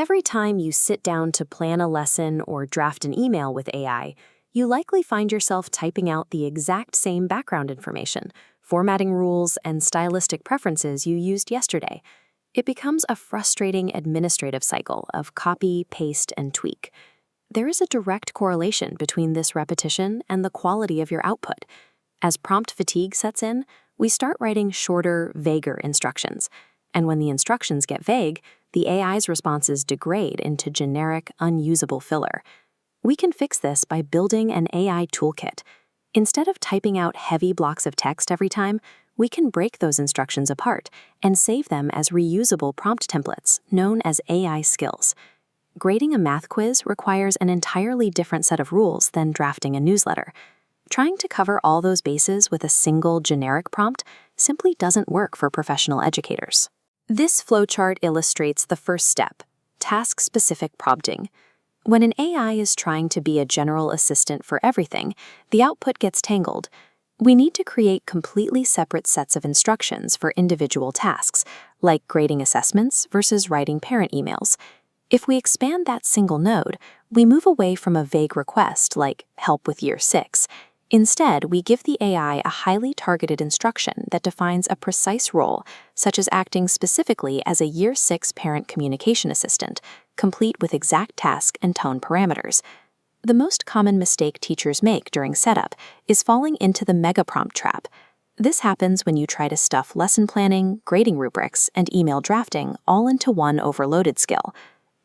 Every time you sit down to plan a lesson or draft an email with AI, you likely find yourself typing out the exact same background information, formatting rules, and stylistic preferences you used yesterday. It becomes a frustrating administrative cycle of copy, paste, and tweak. There is a direct correlation between this repetition and the quality of your output. As prompt fatigue sets in, we start writing shorter, vaguer instructions. And when the instructions get vague, the AI's responses degrade into generic, unusable filler. We can fix this by building an AI toolkit. Instead of typing out heavy blocks of text every time, we can break those instructions apart and save them as reusable prompt templates, known as AI skills. Grading a math quiz requires an entirely different set of rules than drafting a newsletter. Trying to cover all those bases with a single generic prompt simply doesn't work for professional educators. This flowchart illustrates the first step, task-specific prompting. When an AI is trying to be a general assistant for everything, the output gets tangled. We need to create completely separate sets of instructions for individual tasks, like grading assessments versus writing parent emails. If we expand that single node, we move away from a vague request like help with year 6. Instead, we give the AI a highly targeted instruction that defines a precise role, such as acting specifically as a year 6 parent communication assistant, complete with exact task and tone parameters. The most common mistake teachers make during setup is falling into the mega prompt trap. This happens when you try to stuff lesson planning, grading rubrics, and email drafting all into one overloaded skill.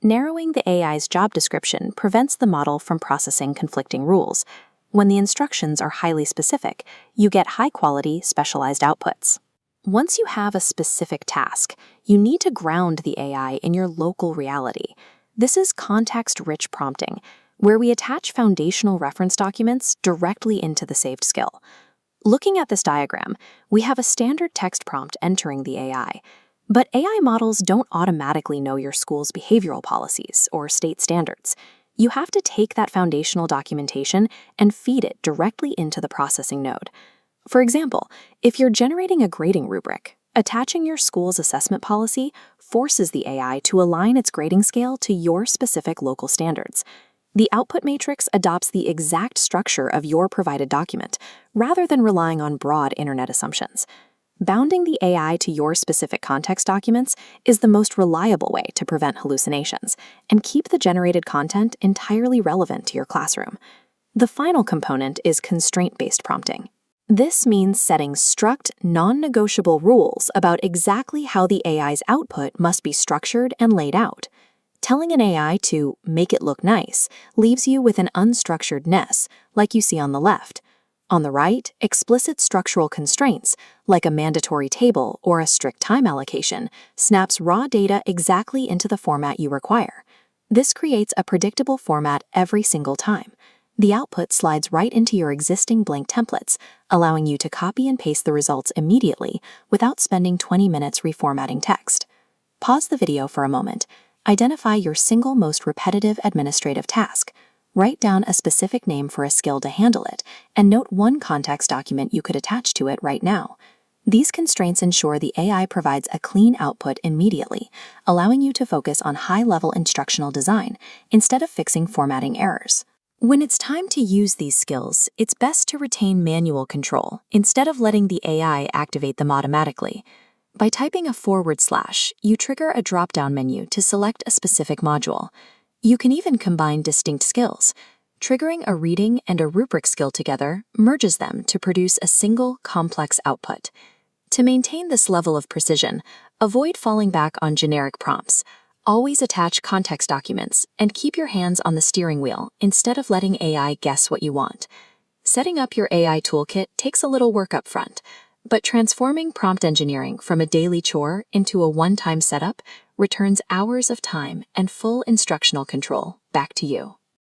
Narrowing the AI's job description prevents the model from processing conflicting rules. When the instructions are highly specific, you get high-quality, specialized outputs. Once you have a specific task, you need to ground the AI in your local reality. This is context-rich prompting, where we attach foundational reference documents directly into the saved skill. Looking at this diagram, we have a standard text prompt entering the AI. But AI models don't automatically know your school's behavioral policies or state standards. You have to take that foundational documentation and feed it directly into the processing node. For example, if you're generating a grading rubric, attaching your school's assessment policy forces the AI to align its grading scale to your specific local standards. The output matrix adopts the exact structure of your provided document, rather than relying on broad internet assumptions. Bounding the AI to your specific context documents is the most reliable way to prevent hallucinations and keep the generated content entirely relevant to your classroom. The final component is constraint-based prompting. This means setting strict, non-negotiable rules about exactly how the AI's output must be structured and laid out. Telling an AI to make it look nice leaves you with an unstructured mess, like you see on the left. On the right, explicit structural constraints, like a mandatory table or a strict time allocation, snaps raw data exactly into the format you require. This creates a predictable format every single time. The output slides right into your existing blank templates, allowing you to copy and paste the results immediately without spending 20 minutes reformatting text. Pause the video for a moment. Identify your single most repetitive administrative task. Write down a specific name for a skill to handle it, and note one context document you could attach to it right now. These constraints ensure the AI provides a clean output immediately, allowing you to focus on high-level instructional design instead of fixing formatting errors. When it's time to use these skills, it's best to retain manual control instead of letting the AI activate them automatically. By typing a /, you trigger a drop-down menu to select a specific module. You can even combine distinct skills. Triggering a reading and a rubric skill together merges them to produce a single, complex output. To maintain this level of precision, avoid falling back on generic prompts. Always attach context documents and keep your hands on the steering wheel instead of letting AI guess what you want. Setting up your AI toolkit takes a little work up front, but transforming prompt engineering from a daily chore into a one-time setup returns hours of time and full instructional control back to you.